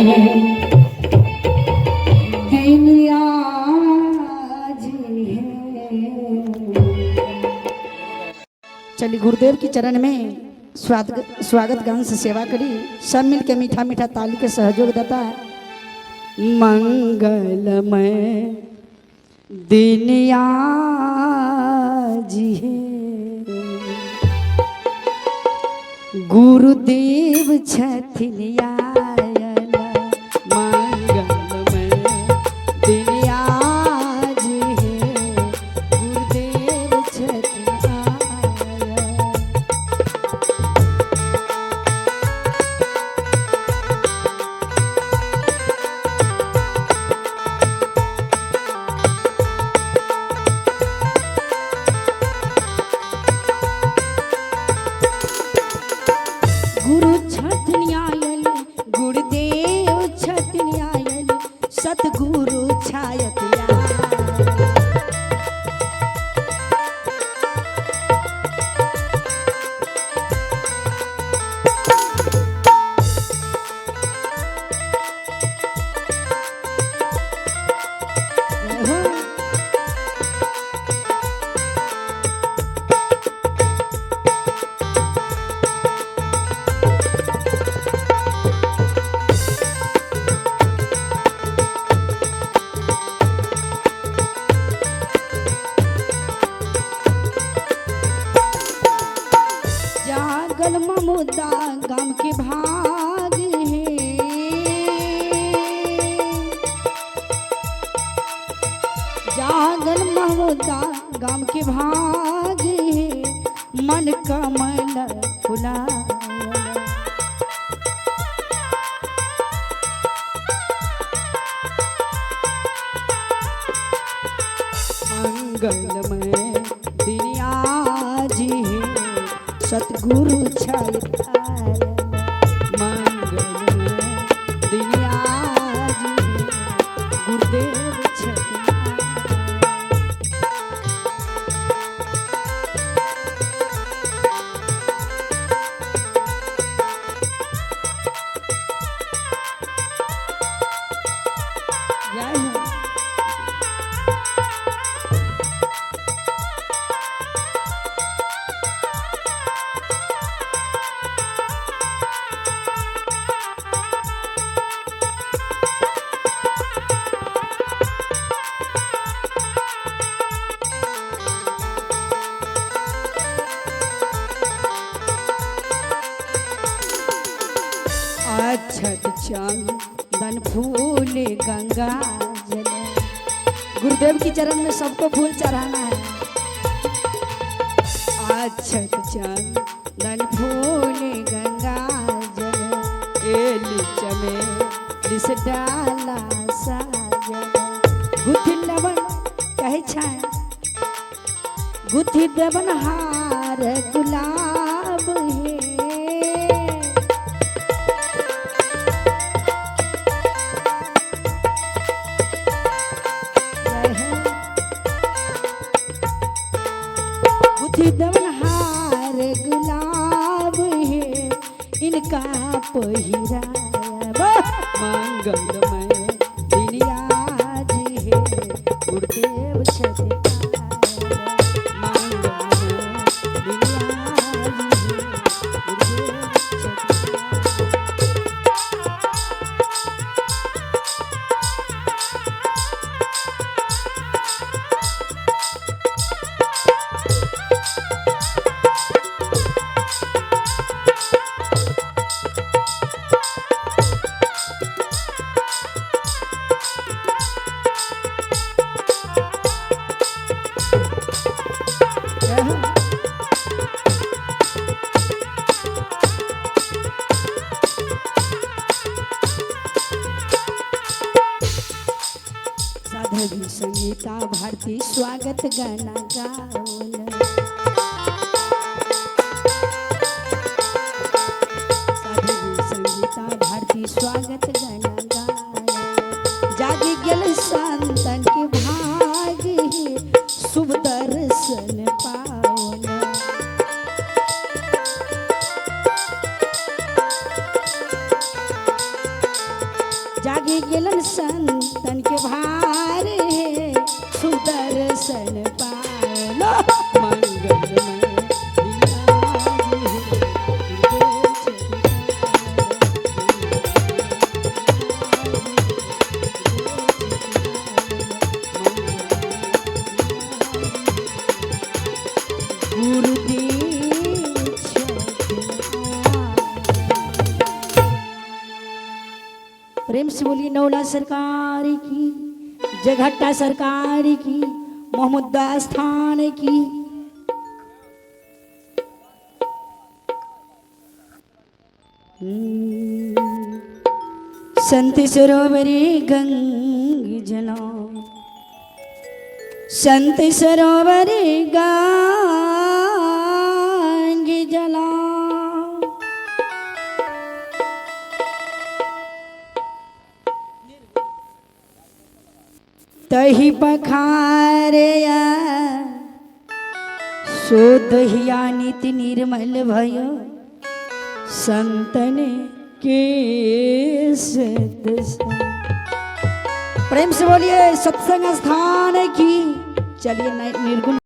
दिन आज है। चलिए गुरुदेव के चरण में स्वागत गान से सेवा करी। सब मिल के मीठा मीठा ताली के सहयोग देता है। मंगलमय दिन आज है, गुरुदेव छथिन आयल। मंगलमय दिन आज है, गुरुदेव छथिन आयल। गुरु छथिन आयल, गुरुदेव छथिन आयल, सतगुरु छायत आयल। जागल ममुदा गाम के भाग है, जागल ममुदा गाम के भाग है, मन कमल फुलाया। मंगलमय दिन आज है, सतगुरु छायत आयल। मंगलमय दिन आज है, गुरुदेव छथिन आयल। जय हो। अक्षत चंदन फूल गंगा जल। गुरुदेव की चरण में सबको फूल चढ़ाना है। अक्षत चंदन फूल गंगा जल, एली चमे लिस डाला साजल। गुथि लवन कहे छाय, गुथि देवन हार गुलाब है। दवन हार गुलाब है, इनका पहिरावा। मंगलमय दिन आज है, गुरुदेव छथिन आयल। मंगलमय दिन आज है, गुरुदेव छथिन साधवी संगीता भारती स्वागत गाना गाओल। साधवी संगीता भारती स्वागत गाना गाओल। जागी गेल संतन के भाग है, शुभ दर्शन पाओल। जागे गेलन संतन के भार है सुदर्शन पालो मंगलमय प्रेम से बोलिए नौला सरकार की, जघट्टा सरकार की, मोहम्मदा स्थान की। संत सरोवरे गंग जला, संत सरोवरे गंग जला। तही पखारे शोधहिया निति निर्मल भय संतन के सत्संग। प्रेम से बोलिए सत्संग स्थान की। चलिए निर्गुण